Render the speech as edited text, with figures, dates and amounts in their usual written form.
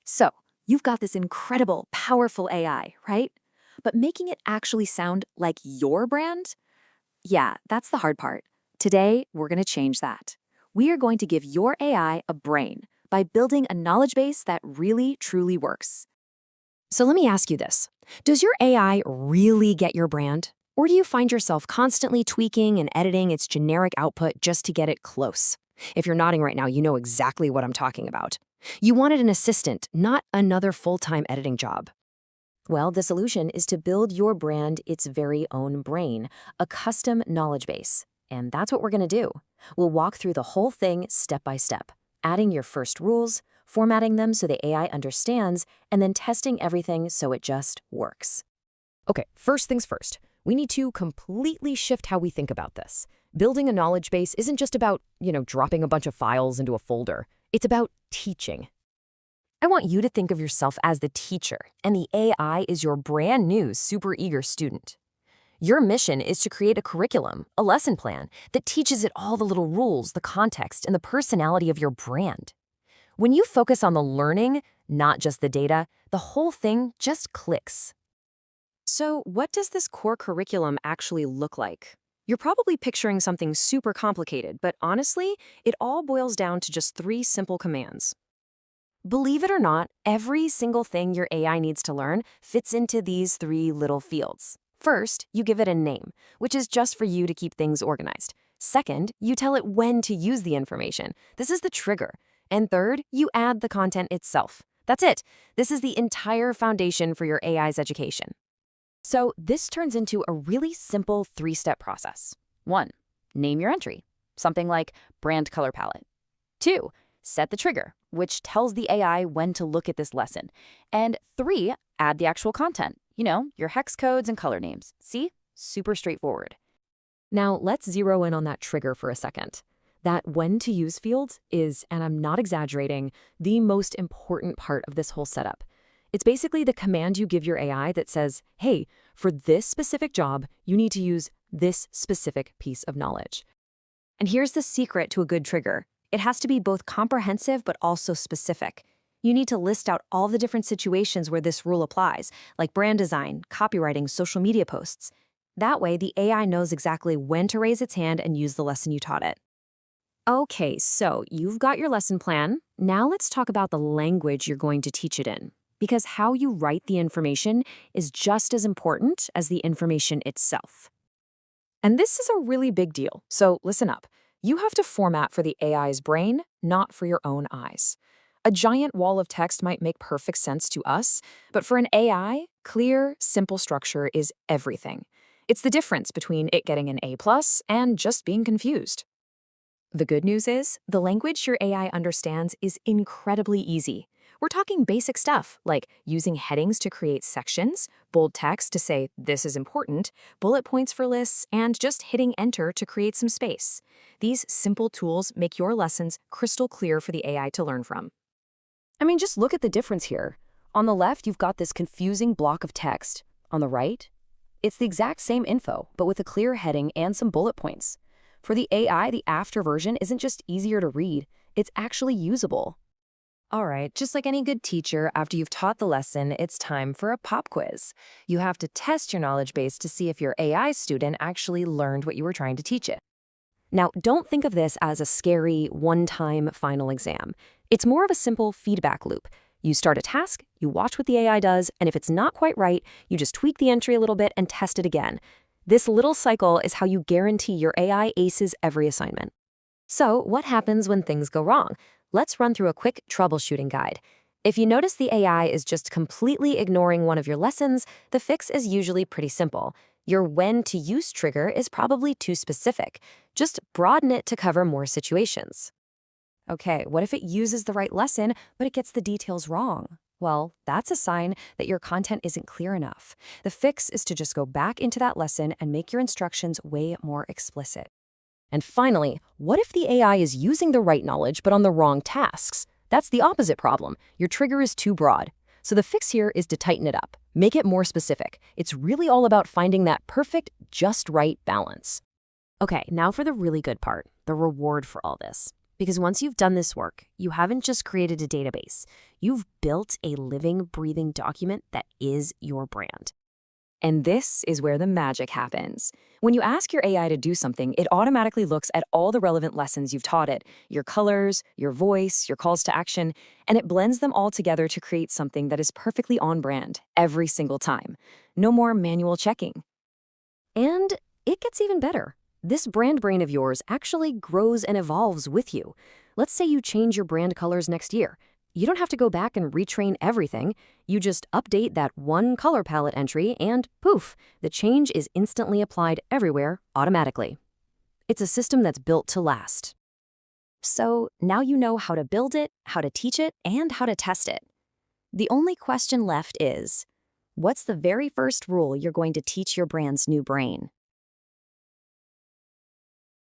So, you've got this incredible, powerful AI, right? But making it actually sound like your brand? Yeah, that's the hard part. Today, we're going to change that. We are going to give your AI a brain by building a knowledge base that really, truly works. So let me ask you this. Does your AI really get your brand? Or do you find yourself constantly tweaking and editing its generic output just to get it close? If you're nodding right now, you know exactly what I'm talking about. You wanted an assistant, not another full-time editing job. Well, the solution is to build your brand its very own brain, a custom knowledge base. And that's what we're going to do. We'll walk through the whole thing step by step, adding your first rules, formatting them so the AI understands, and then testing everything so it just works. Okay, first things first. We need to completely shift how we think about this. Building a knowledge base isn't just about, dropping a bunch of files into a folder. It's about teaching. I want you to think of yourself as the teacher, and the AI is your brand new, super eager student. Your mission is to create a curriculum, a lesson plan, that teaches it all the little rules, the context, and the personality of your brand. When you focus on the learning, not just the data, the whole thing just clicks. So, what does this core curriculum actually look like? You're probably picturing something super complicated, but honestly, it all boils down to just 3 simple commands. Believe it or not, every single thing your AI needs to learn fits into these 3 little fields. First, you give it a name, which is just for you to keep things organized. Second, you tell it when to use the information. This is the trigger. And third, you add the content itself. That's it. This is the entire foundation for your AI's education. So this turns into a really simple 3-step process. 1, name your entry, something like brand color palette. 2, set the trigger, which tells the AI when to look at this lesson. And 3, add the actual content, your hex codes and color names. See? Super straightforward. Now let's zero in on that trigger for a second. That when to use field is, and I'm not exaggerating, the most important part of this whole setup. It's basically the command you give your AI that says, hey, for this specific job, you need to use this specific piece of knowledge. And here's the secret to a good trigger. It has to be both comprehensive but also specific. You need to list out all the different situations where this rule applies, like brand design, copywriting, social media posts. That way, the AI knows exactly when to raise its hand and use the lesson you taught it. Okay, so you've got your lesson plan. Now let's talk about the language you're going to teach it in. Because how you write the information is just as important as the information itself. And this is a really big deal, so listen up. You have to format for the AI's brain, not for your own eyes. A giant wall of text might make perfect sense to us, but for an AI, clear, simple structure is everything. It's the difference between it getting an A+ and just being confused. The good news is, the language your AI understands is incredibly easy. We're talking basic stuff, like using headings to create sections, bold text to say, this is important, bullet points for lists, and just hitting enter to create some space. These simple tools make your lessons crystal clear for the AI to learn from. I mean, just look at the difference here. On the left, you've got this confusing block of text. On the right, it's the exact same info, but with a clear heading and some bullet points. For the AI, the after version isn't just easier to read, it's actually usable. All right, just like any good teacher, after you've taught the lesson, it's time for a pop quiz. You have to test your knowledge base to see if your AI student actually learned what you were trying to teach it. Now, don't think of this as a scary, one-time final exam. It's more of a simple feedback loop. You start a task, you watch what the AI does, and if it's not quite right, you just tweak the entry a little bit and test it again. This little cycle is how you guarantee your AI aces every assignment. So, what happens when things go wrong? Let's run through a quick troubleshooting guide. If you notice the AI is just completely ignoring one of your lessons, the fix is usually pretty simple. Your when to use trigger is probably too specific. Just broaden it to cover more situations. Okay, what if it uses the right lesson, but it gets the details wrong? Well, that's a sign that your content isn't clear enough. The fix is to just go back into that lesson and make your instructions way more explicit. And finally, what if the AI is using the right knowledge but on the wrong tasks? That's the opposite problem. Your trigger is too broad. So the fix here is to tighten it up, make it more specific. It's really all about finding that perfect, just right balance. Okay, now for the really good part, the reward for all this. Because once you've done this work, you haven't just created a database. You've built a living, breathing document that is your brand. And this is where the magic happens. When you ask your AI to do something, it automatically looks at all the relevant lessons you've taught it, your colors, your voice, your calls to action, and it blends them all together to create something that is perfectly on brand every single time. No more manual checking. And it gets even better. This brand brain of yours actually grows and evolves with you. Let's say you change your brand colors next year. You don't have to go back and retrain everything. You just update that one color palette entry and poof, the change is instantly applied everywhere automatically. It's a system that's built to last. So now you know how to build it, how to teach it, and how to test it. The only question left is, what's the very first rule you're going to teach your brand's new brain?